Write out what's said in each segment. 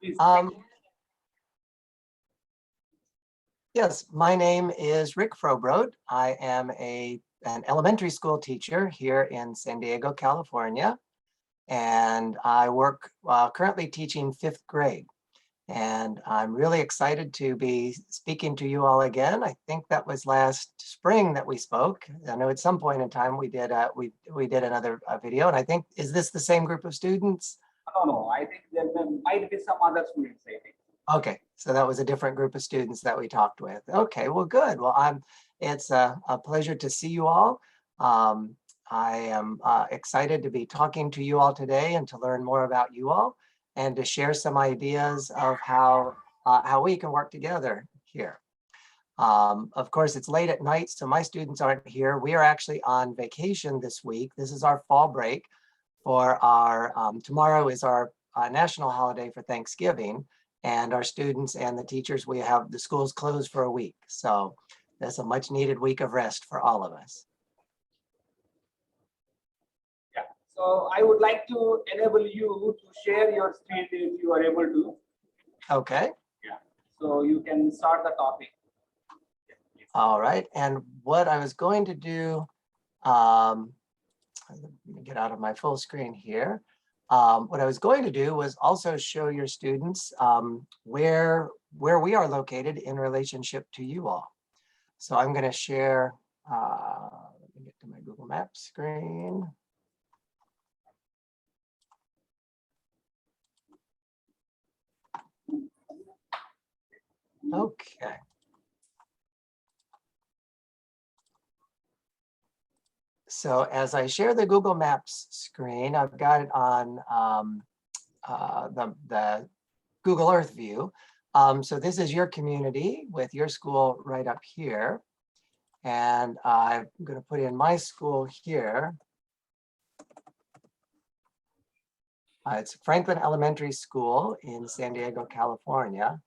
Please. Yes, my name is Rick Frobrode. I am an elementary school teacher here in San Diego, California, and I work currently teaching 5th grade. And I'm really excited to be speaking to you all again. I think that was last spring that we spoke. I know at some point in time we did another video, and I think, is this the same group of students? No, I think there might be some other students, I think. Okay, so that was a different group of students that we talked with. Okay, well, good. Well, it's a pleasure to see you all. I am excited to be talking to you all today and to learn more about you all and to share some ideas of how we can work together here. Of course, it's late at night, so my students aren't here. We are actually on vacation this week. This is our fall break for our, tomorrow is our national holiday for Thanksgiving. And our students and the teachers, we have the schools closed for a week. So that's a much needed week of rest for all of us. Yeah, so I would like to enable you to share your screen if you are able to. Okay. Yeah, so you can start the topic. All right, and what I was going to do, let me get out of my full screen here. What I was going to do was also show your students where we are located in relationship to you all. So I'm going to share, let me get to my Google Maps screen. Okay. So as I share the Google Maps screen, I've got it on the Google Earth view. So this is your community with your school right up here. And I'm going to put in my school here. It's Franklin Elementary School in San Diego, California.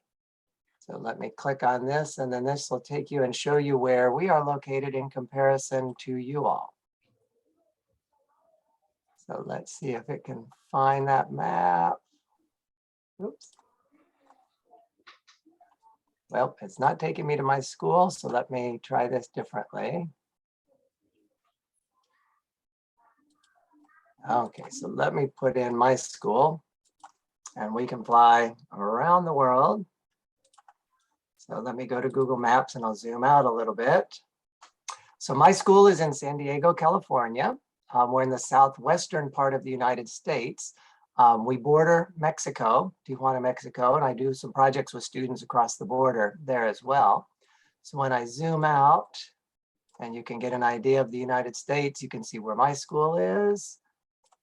So let me click on this, and then this will take you and show you where we are located in comparison to you all. So let's see if it can find that map. Oops. Well, it's not taking me to my school, so let me try this differently. Okay, so let me put in my school, and we can fly around the world. So let me go to Google Maps, and I'll zoom out a little bit. So my school is in San Diego, California. We're in the southwestern part of the United States. We border Mexico, Tijuana, Mexico, and I do some projects with students across the border there as well. So when I zoom out, and you can get an idea of the United States, you can see where my school is.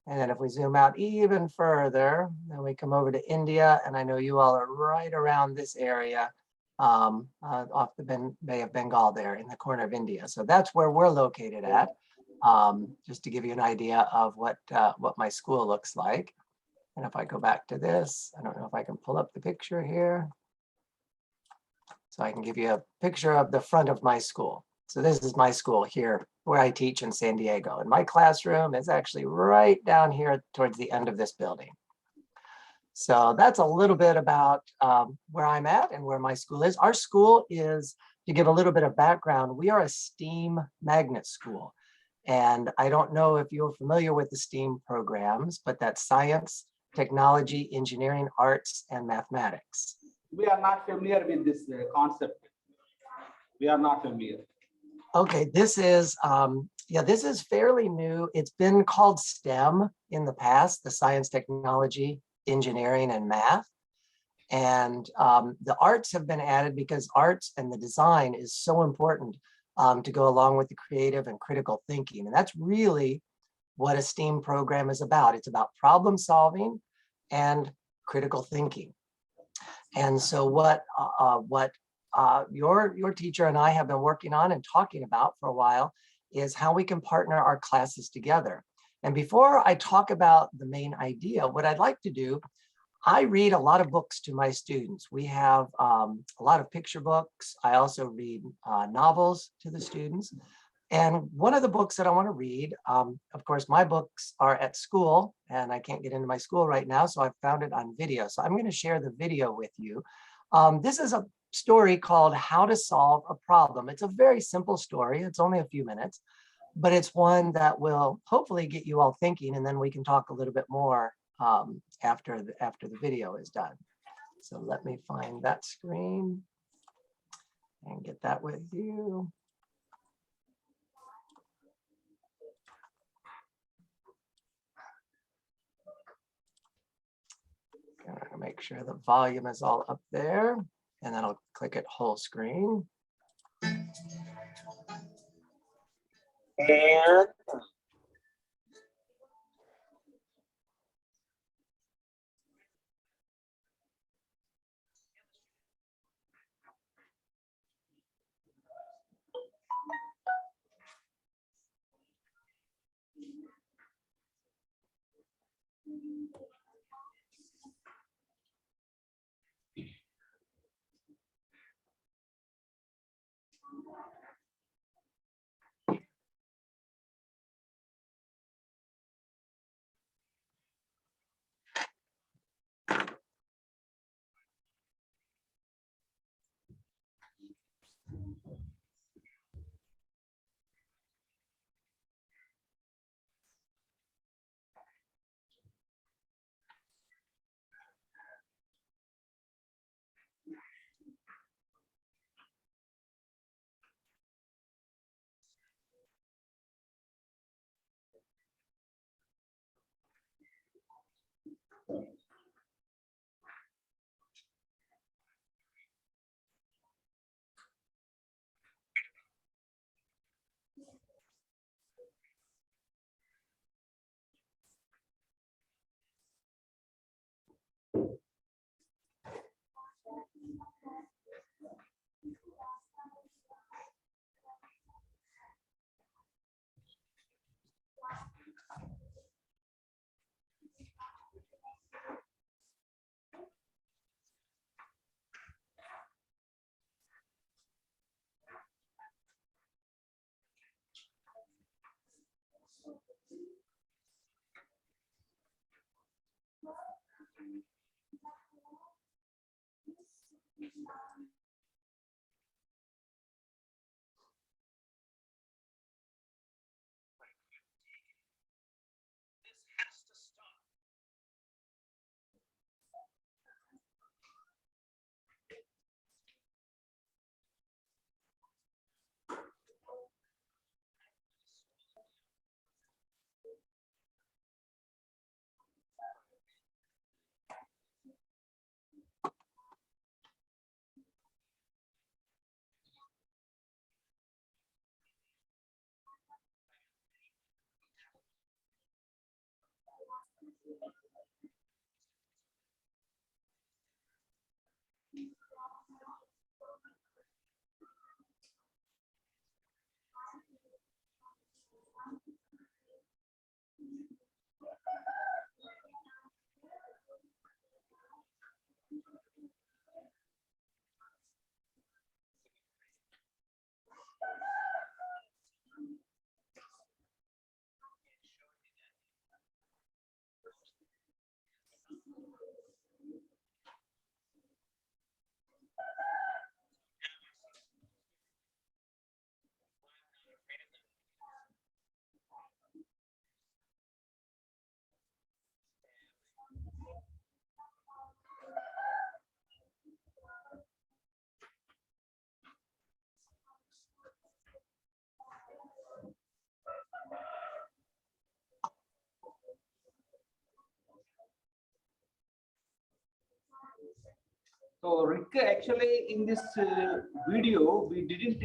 And then if we zoom out even further, then we come over to India, and I know you all are right around this area off the Bay of Bengal there in the corner of India. So that's where we're located at. Just to give you an idea of what my school looks like. And if I go back to this, I don't know if I can pull up the picture here. So I can give you a picture of the front of my school. So this is my school here where I teach in San Diego. And my classroom is actually right down here towards the end of this building. So that's a little bit about where I'm at and where my school is. Our school is, to give a little bit of background, we are a STEAM magnet school. And I don't know if you're familiar with the STEAM programs, but that's science, technology, engineering, arts, and mathematics. We are not familiar with this concept. We are not familiar. Okay, this is fairly new. It's been called STEM in the past, the science, technology, engineering, and math. And the arts have been added because arts and the design is so important to go along with the creative and critical thinking. And that's really what a STEAM program is about. It's about problem solving and critical thinking. And so what your teacher and I have been working on and talking about for a while is how we can partner our classes together. And before I talk about the main idea, what I'd like to do, I read a lot of books to my students. We have a lot of picture books. I also read novels to the students. And one of the books that I want to read, of course, my books are at school and I can't get into my school right now, so I found it on video. So I'm going to share the video with you. This is a story called How to Solve a Problem. It's a very simple story. It's only a few minutes, but it's one that will hopefully get you all thinking, and then we can talk a little bit more after the video is done. So let me find that screen and get that with you. Gonna make sure the volume is all up there, and then I'll click it whole screen. And So Rick, actually in this video, we didn't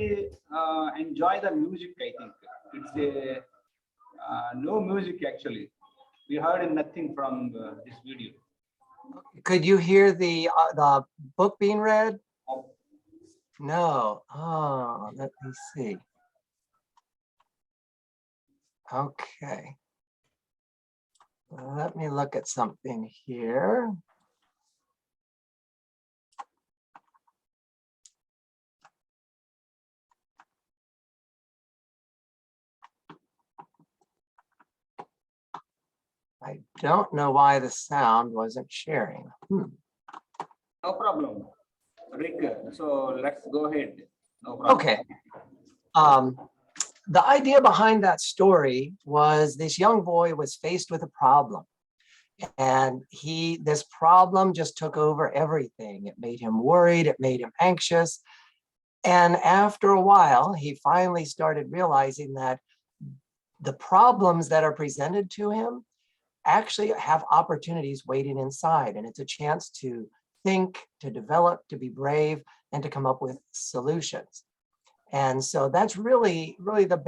enjoy the music, I think. It's a no music actually. We heard nothing from this video. could you hear the book being read? No. Oh, let me see. Okay. Let me look at something here. I don't know why the sound wasn't sharing. No problem, Rick. So let's go ahead. No problem. Okay. The idea behind that story was this young boy was faced with a problem. And this problem just took over everything. It made him worried, it made him anxious. And after a while, he finally started realizing that the problems that are presented to him actually have opportunities waiting inside. And it's a chance to think, to develop, to be brave, and to come up with solutions. And so that's really the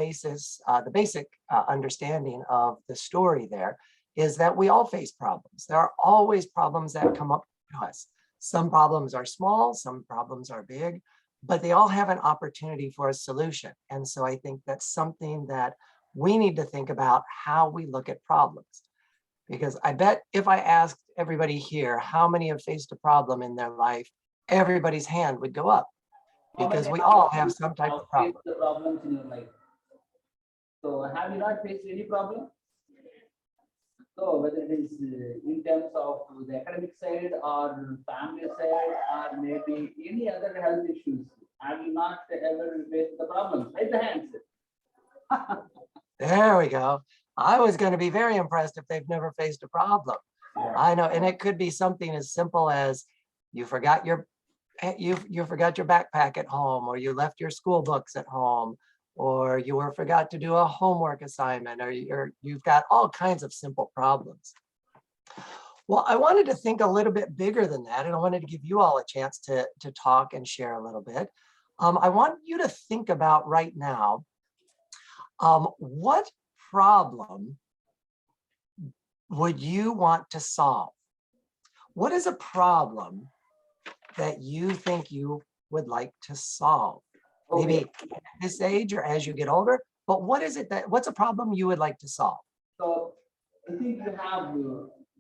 basic understanding of the story there is that we all face problems. There are always problems that come up to us. Some problems are small, some problems are big, but they all have an opportunity for a solution. And so I think that's something that we need to think about how we look at problems. Because I bet if I asked everybody here how many have faced a problem in their life, everybody's hand would go up. Because we all have some type of problem. The problems in your life. So have you not faced any problem? So whether it is in terms of the academic side or family side or maybe any other health issues, have you not ever faced the problems? Raise the hands. There we go. I was going to be very impressed if they've never faced a problem. Yeah. I know, and it could be something as simple as you forgot your backpack at home, or you left your school books at home, or you forgot to do a homework assignment, or you've got all kinds of simple problems. Well, I wanted to think a little bit bigger than that, and I wanted to give you all a chance to talk and share a little bit. I want you to think about right now, what problem would you want to solve? What is a problem that you think you would like to solve? Maybe at this age or as you get older, but what's a problem you would like to solve? So I think you have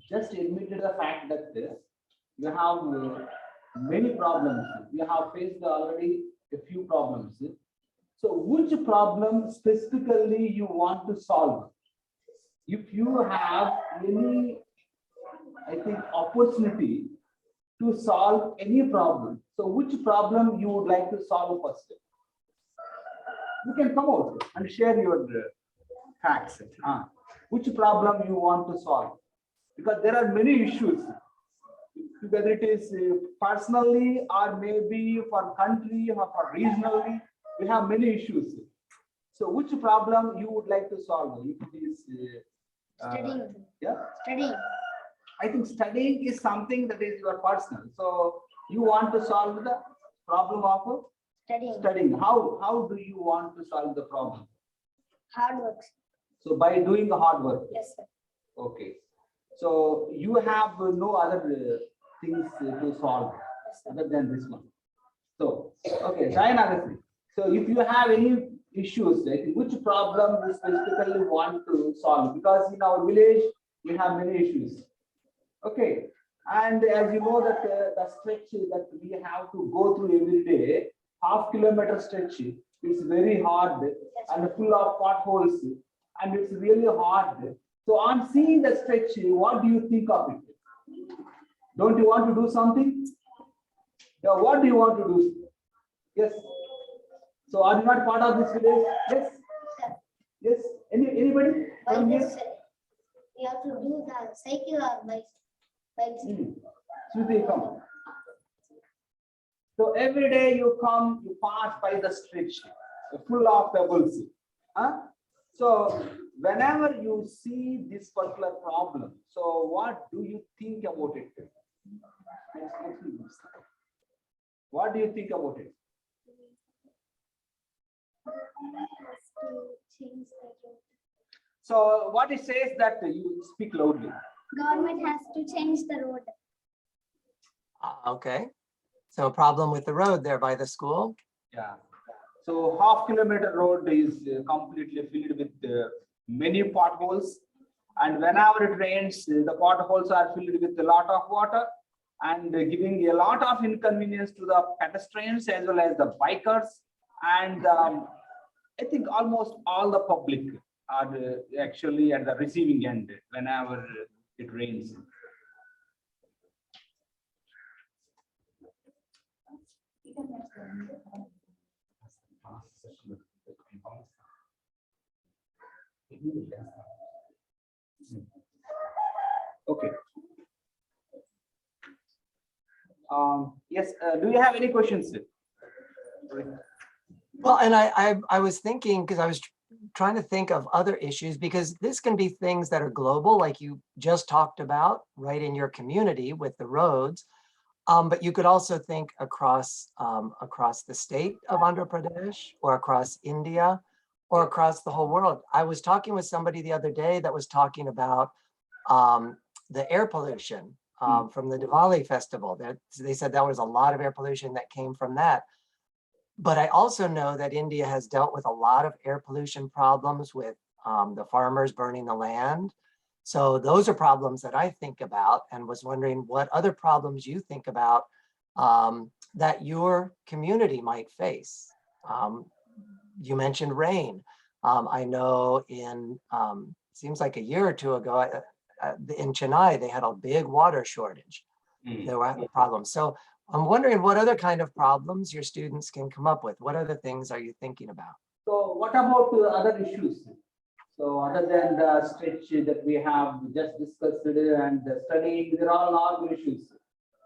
just admitted the fact that you have many problems. You have faced already a few problems. So which problem specifically you want to solve? If you have any, I think, opportunity to solve any problem, so which problem you would like to solve first? You can come out and share your facts. Which problem you want to solve? Because there are many issues, whether it is personally or maybe for country or for regionally, we have many issues. So which problem you would like to solve? If it is Studying. Yeah, Studying. I think studying is something that is your personal. So you want to solve the problem of Studying. How do you want to solve the problem? Hard work. So by doing the hard work. Yes, sir. Okay. So you have no other things to solve Yes, sir. other than this one. So okay, Jayanagasi. So if you have any issues, like which problem you specifically want to solve? Because in our village we have many issues. Okay, and as you know that the stretch that we have to go through every day, half-kilometer stretch, it's very hard and full of potholes, and it's really hard. So on seeing the stretch, what do you think of it? Don't you want to do something? Yeah, what do you want to do? Yes. So are you not part of this village? Yes. Yes. Anybody? Why From here? this? We have to do the cycle or bike. Shruti, come. So every day you come, you pass by the stretch, full of pebbles. So whenever you see this particular problem, so what do you think about it? What do you think about it? So what it says that you speak loudly. Government has to change the road. Okay. So a problem with the road there by the school. Yeah. So half-kilometer road is completely filled with many potholes, and whenever it rains, the potholes are filled with a lot of water and giving a lot of inconvenience to the pedestrians as well as the bikers and I think almost all the public. are actually at the receiving end whenever it rains. Okay. Yes, do you have any questions? Well, and I was thinking, because I was trying to think of other issues, because this can be things that are global, like you just talked about, right in your community with the roads. But you could also think across the state of Andhra Pradesh, or across India, or across the whole world. I was talking with somebody the other day that was talking about the air pollution from the Diwali festival. They said there was a lot of air pollution that came from that. But I also know that India has dealt with a lot of air pollution problems with the farmers burning the land. So those are problems that I think about, and was wondering what other problems you think about that your community might face. You mentioned rain. I know seems like a year or two ago in Chennai, they had a big water shortage. There were problems. So I'm wondering what other kind of problems your students can come up with. What other things are you thinking about? So what about other issues? So other than the stretch that we have just discussed today and the studying, they're all normal issues.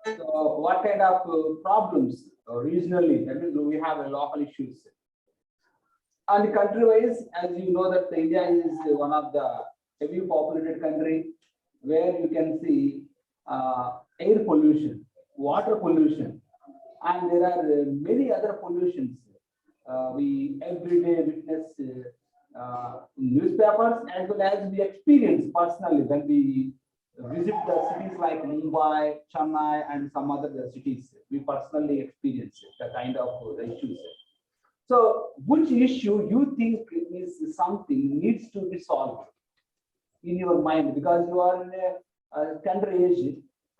So what kind of problems regionally? That means we have a local issues. And country-wise, as you know that India is one of the heavy populated country where you can see air pollution, water pollution, and there are many other pollutions. We every day witness newspapers as well as we experience personally when we visit the cities like Mumbai, Chennai, and some other cities. We personally experience the kind of issues. So, which issue you think is something needs to be solved in your mind, because you are in a country age,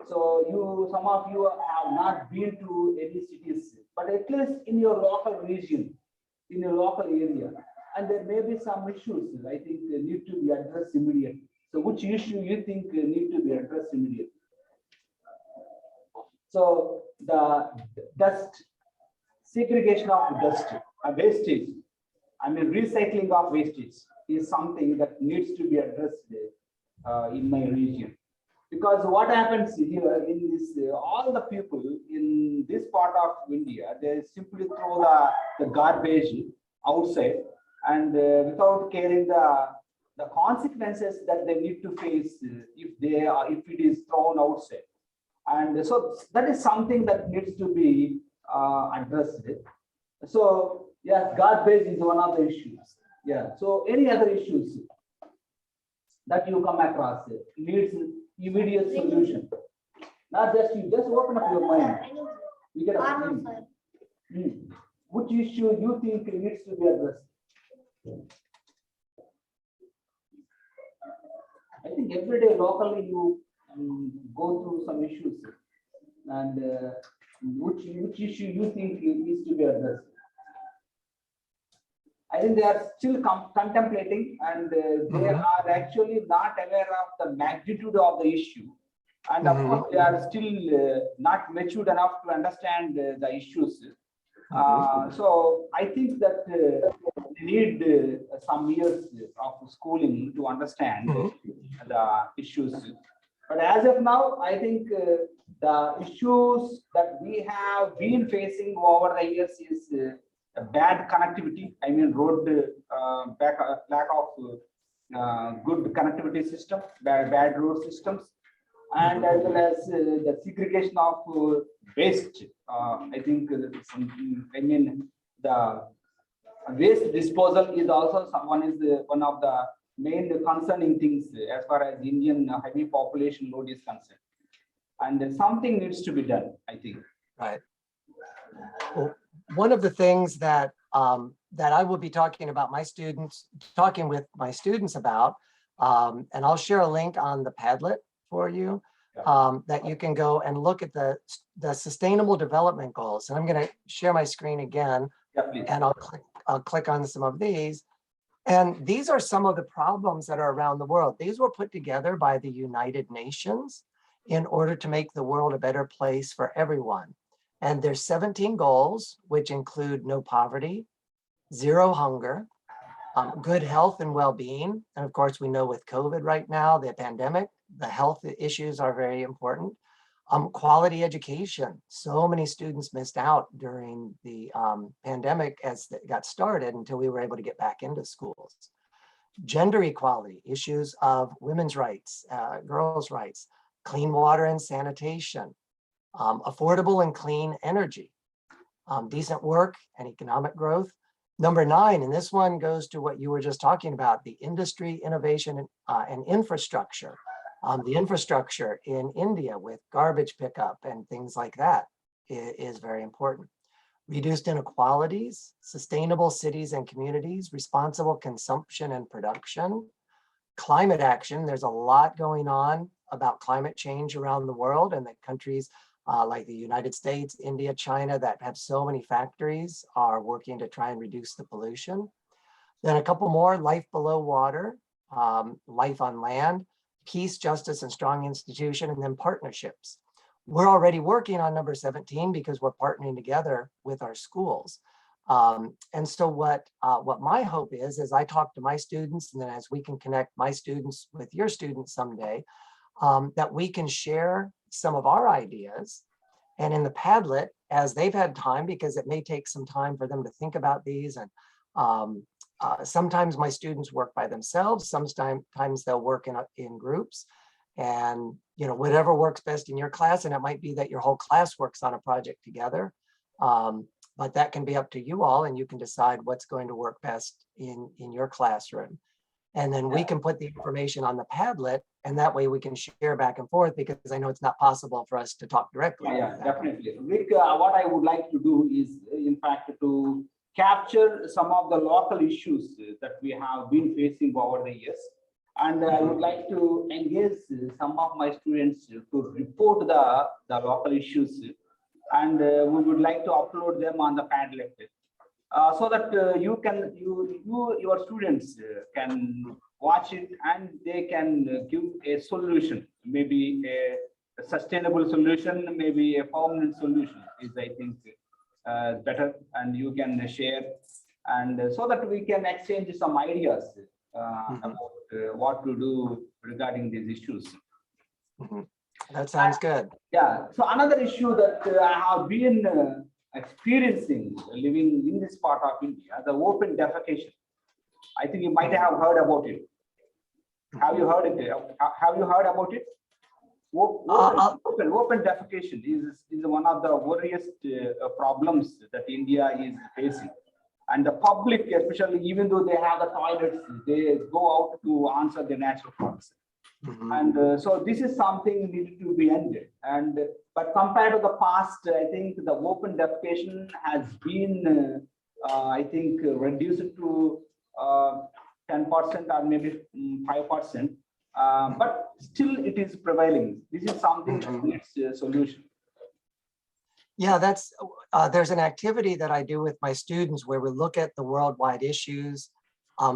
so some of you have not been to any cities, but at least in your local region, in your local area, and there may be some issues I think need to be addressed immediately. So which issue you think need to be addressed immediately? So the dust, segregation of dust, wastage, I mean recycling of wastage is something that needs to be addressed in my region. Because what happens here in this, all the people in this part of India, they simply throw the garbage outside and without caring the consequences that they need to face if it is thrown outside. And so that is something that needs to be addressed. So yes, garbage is one of the issues. Yeah. So any other issues that you come across needs immediate solution. Not just you, just open up your mind. You get a which issue you think needs to be addressed? I think every day locally you go through some issues, and which issue you think needs to be addressed? I think they are still contemplating, and they are actually not aware of the magnitude of the issue. And of course, they are still not matured enough to understand the issues. So I think that they need some years of schooling to understand the issues. But as of now, I think the issues that we have been facing over the years is bad connectivity. I mean, road lack of good connectivity system, bad road systems, and as well as the segregation of waste. I think I mean the waste disposal is also one of the main concerning things as far as Indian heavy population load is concerned, and something needs to be done, I think. Right. Well, one of the things that that I will be talking with my students about, and I'll share a link on the Padlet for you, that you can go and look at the Sustainable Development Goals. And I'm going to share my screen again, and I'll click on some of these. And these are some of the problems that are around the world. These were put together by the United Nations in order to make the world a better place for everyone. And there's 17 goals, which include no poverty, zero hunger, good health and well-being. And of course, we know with COVID right now, the pandemic, the health issues are very important. Quality education. So many students missed out during the pandemic as it got started until we were able to get back into schools. Gender equality, issues of women's rights, girls' rights, clean water and sanitation, affordable and clean energy, decent work and economic growth. Number 9, and this one goes to what you were just talking about, the industry, innovation, and infrastructure. The infrastructure in India with garbage pickup and things like that is very important. Reduced inequalities, sustainable cities and communities, responsible consumption and production, climate action. There's a lot going on about climate change around the world, and the countries like the United States, India, China that have so many factories are working to try and reduce the pollution. Then a couple more: life below water, life on land, peace, justice, and strong institution, and then partnerships. We're already working on number 17 because we're partnering together with our schools. And so what my hope is, as I talk to my students, and then as we can connect my students with your students someday, that we can share some of our ideas. And in the Padlet, as they've had time, because it may take some time for them to think about these, and sometimes my students work by themselves, sometimes they'll work in groups, and whatever works best in your class, and it might be that your whole class works on a project together, but that can be up to you all, and you can decide what's going to work best in your classroom. And then we can put the information on the Padlet, and that way we can share back and forth, because I know it's not possible for us to talk directly. Yeah, definitely. Rick, what I would like to do is, in fact, to capture some of the local issues that we have been facing over the years. And I would like to engage some of my students to report the local issues, and we would like to upload them on the Padlet, so that your students can watch it, and they can give a solution, maybe a sustainable solution, maybe a permanent solution is, I think, better, and you can share, and so that we can exchange some ideas about what to do regarding these issues. That sounds good. Yeah. So another issue that I have been experiencing living in this part of India, the open defecation. I think you might have heard about it. Have you heard it? Have you heard about it? Open defecation is one of the worriest problems that India is facing. And the public, especially, even though they have the toilets, they go out to answer the natural causes. And so this is something needed to be ended. But compared to the past, I think the open defecation has been, I think, reduced to 10% or maybe 5%. But still, it is prevailing. This is something that needs a solution. Yeah, there's an activity that I do with my students where we look at the worldwide issues,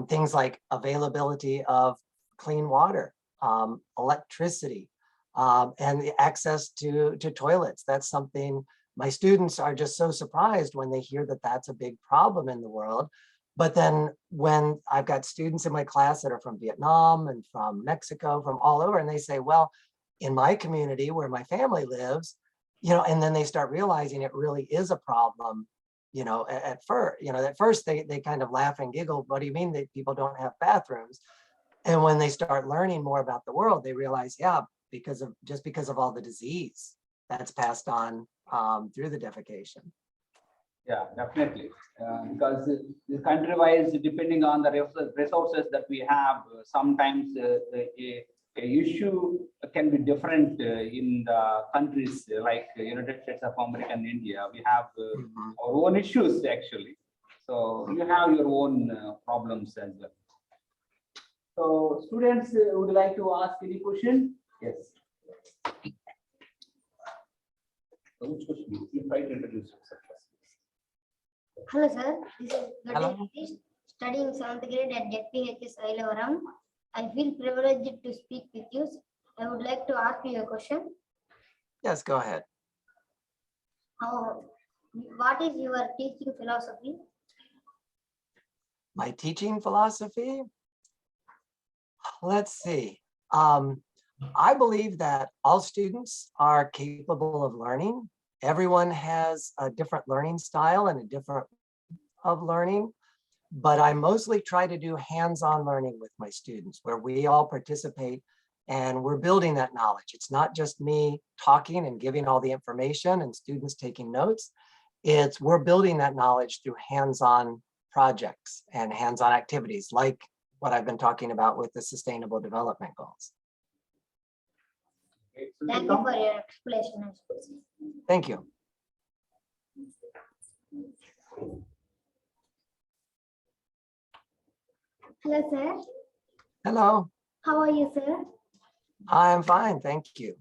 things like availability of clean water, electricity, and the access to toilets. That's something my students are just so surprised when they hear that that's a big problem in the world. But then when I've got students in my class that are from Vietnam and from Mexico, from all over, and they say, well, in my community where my family lives, and then they start realizing it really is a problem, at first they kind of laugh and giggle. What do you mean that people don't have bathrooms? And when they start learning more about the world, they realize, yeah, because of all the disease that's passed on through the defecation. Yeah, definitely. Because country-wise, depending on the resources that we have, sometimes a issue can be different in the countries like United States of America and India. We have our own issues, actually. So you have your own problems as well. So students, would like to ask any question? Yes. So which question? You try to introduce yourself. Hello, sir. This is Hello. studying 7th grade at ZPHS Ailavaram. I feel privileged to speak with you. I would like to ask you a question. Yes, go ahead. What is your teaching philosophy? My teaching philosophy? Let's see. I believe that all students are capable of learning. Everyone has a different learning style and a different of learning, but I mostly try to do hands-on learning with my students where we all participate and we're building that knowledge. It's not just me talking and giving all the information and students taking notes. We're building that knowledge through hands-on projects and hands-on activities like what I've been talking about with the Sustainable Development Goals. Thank you for your explanation. Thank you. Hello, sir. Hello, How are you, sir? I'm fine, thank you.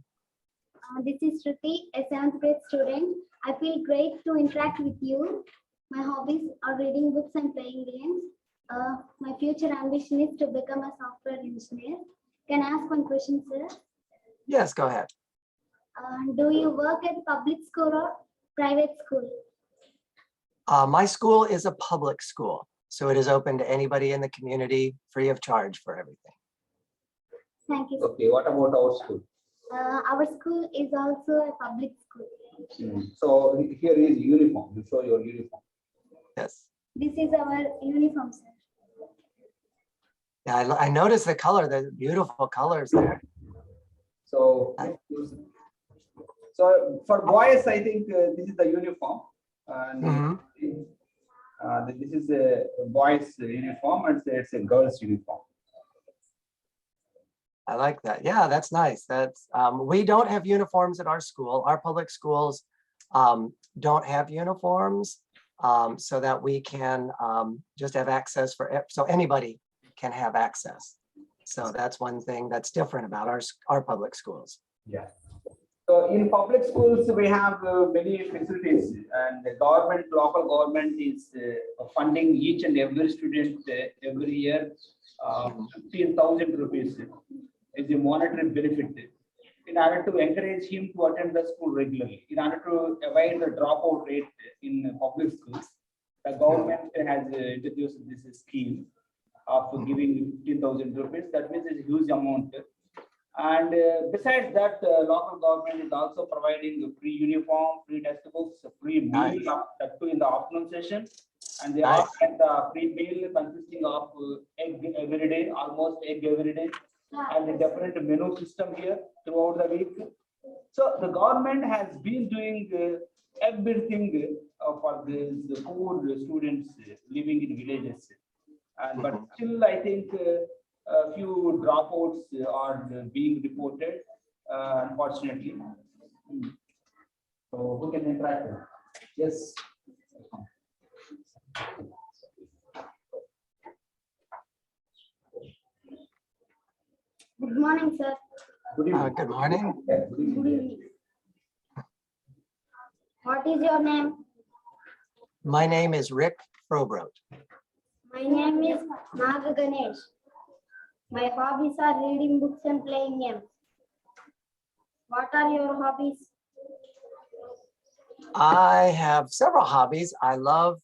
This is Shruti, a 7th grade student. I feel great to interact with you. My hobbies are reading books and playing games. My future ambition is to become a software engineer. Can I ask one question, sir? Yes, go ahead. Do you work at public school or private school? My school is a public school, so it is open to anybody in the community, free of charge for everything. Thank you. Okay, what about our school? Our school is also a public school. So here is uniform. You show your uniform. Yes. This is our uniform, sir. Yeah, I noticed the color, the beautiful colors there. So, so for boys, I think this is the uniform, and this is a boys' uniform, and it's a girls' uniform. I like that. Yeah, that's nice. That's we don't have uniforms at our school. Our public schools don't have uniforms, so that we can just have access so anybody can have access. So that's one thing that's different about our public schools. Yeah. So in public schools, we have many facilities, and the government, local government is funding each and every student every year 15,000 rupees is a monetary benefit in order to encourage him to attend the school regularly. In order to avoid the dropout rate in public schools, the government has introduced this scheme of giving 15,000 rupees. That means it's a huge amount. And besides that, local government is also providing a free uniform, free textbooks, a free meal that too in the afternoon session. And they all get the free meal consisting of egg every day, almost egg every day, and a different menu system here throughout the week. So the government has been doing everything for these poor students living in villages. And but still, I think a few dropouts are being reported, unfortunately. So who can interact? Yes. Good morning, sir. Good evening. Good morning. Good evening. Good evening. What is your name? My name is Rick Frobrot. My name is Naga Ganesh. My hobbies are reading books and playing games. What are your hobbies? I have several hobbies. I love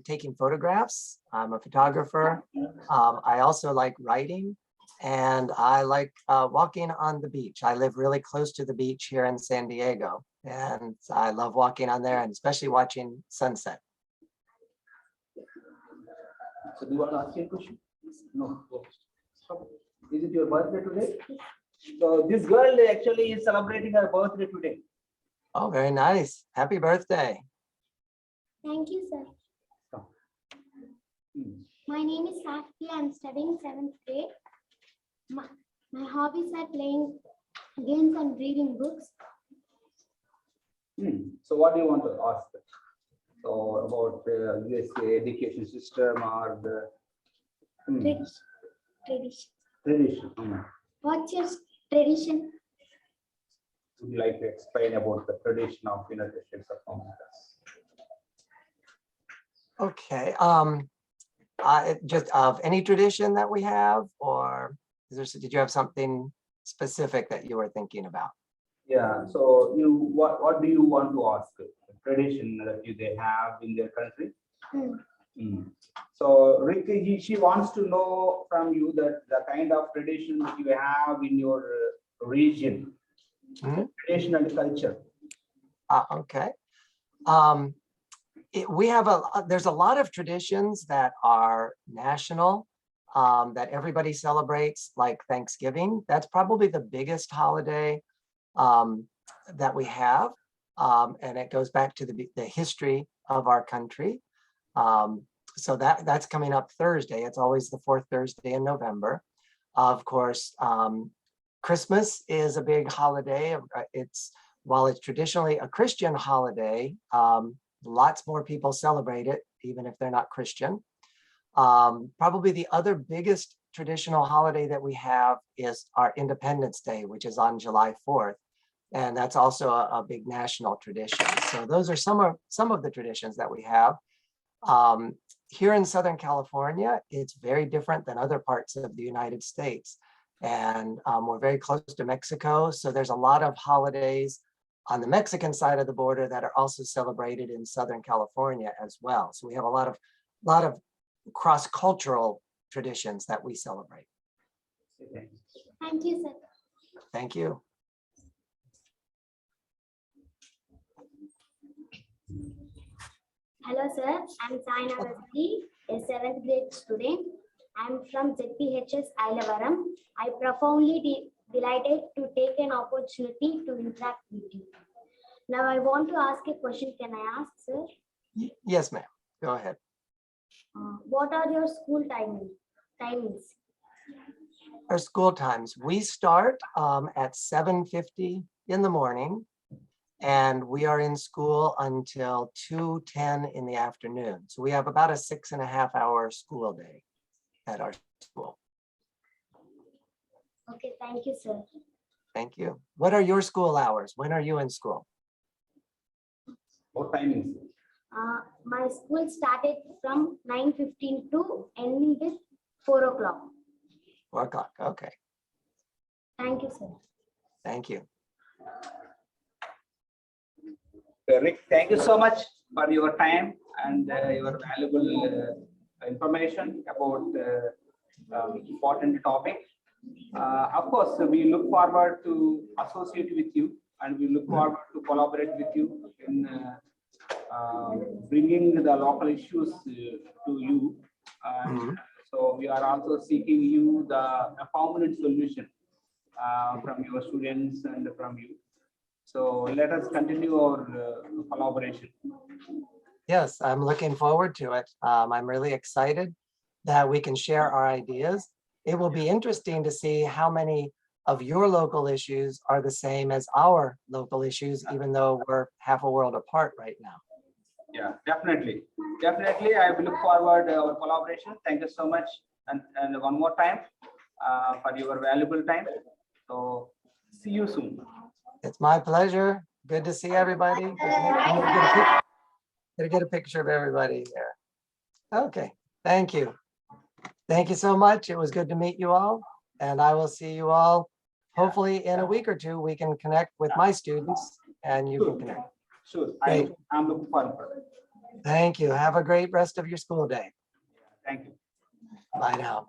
taking photographs. I'm a photographer. I also like writing, and I like walking on the beach. I live really close to the beach here in San Diego, and I love walking on there and especially watching sunset. So do you want to ask me a question? No. Is it your birthday today? So this girl actually is celebrating her birthday today. Oh, very nice. Happy birthday. Thank you, sir. My name is Sakti. I'm studying 7th grade. My hobbies are playing games and reading books. So what do you want to ask? So about the U.S.A. education system or the Tradition. tradition. What's your tradition? Would you like to explain about the tradition of United States of America? Okay. Just of any tradition that we have, or did you have something specific that you were thinking about? Yeah. So what do you want to ask? Tradition that they have in their country. So Rick, she wants to know from you that the kind of tradition that you have in your region, tradition and culture. Okay. There's a lot of traditions that are national, that everybody celebrates, like Thanksgiving. That's probably the biggest holiday that we have. And it goes back to the history of our country. So that's coming up Thursday. It's always the fourth Thursday in November. Of course, Christmas is a big holiday. While it's traditionally a Christian holiday, lots more people celebrate it, even if they're not Christian. Probably the other biggest traditional holiday that we have is our Independence Day, which is on July 4th. And that's also a big national tradition. So those are some of the traditions that we have. Here in Southern California, it's very different than other parts of the United States. And we're very close to Mexico. So there's a lot of holidays on the Mexican side of the border that are also celebrated in Southern California as well. So we have a lot of cross-cultural traditions that we celebrate. Thank you, sir. Thank you. Hello, sir. I'm Saina Vasthi, a 7th grade student. I'm from ZPHS Ailavaram. I profoundly delighted to take an opportunity to interact with you. Now I want to ask a question. Can I ask, sir? Yes, ma'am. Go ahead. What are your school timings? Our school times, we start at 7:50 in the morning, and we are in school until 2:10 in the afternoon. So we have about a 6.5 hour school day at our school. Okay, thank you, sir. Thank you. What are your school hours? When are you in school? What timings? My school started from 9:15 to ending with 4 o'clock. 4 o'clock. Okay. Thank you, sir. Thank you. Rick, thank you so much for your time and your valuable information about important topic. Of course, we look forward to associate with you, and we look forward to collaborate with you in bringing the local issues to you. So we are also seeking you a permanent solution from your students and from you. So let us continue our collaboration. Yes, I'm looking forward to it. I'm really excited that we can share our ideas. It will be interesting to see how many of your local issues are the same as our local issues, even though we're half a world apart right now. Yeah, definitely. Definitely, I will look forward to our collaboration. Thank you so much. And one more time for your valuable time. So see you soon. It's my pleasure. Good to see everybody. I'm gonna get a picture of everybody here. Okay, thank you. Thank you so much. It was good to meet you all. And I will see you all. Hopefully in a week or two, we can connect with my students and you can connect. Sure. Great. I'm looking forward. Thank you. Have a great rest of your school day. Thank you. Bye now.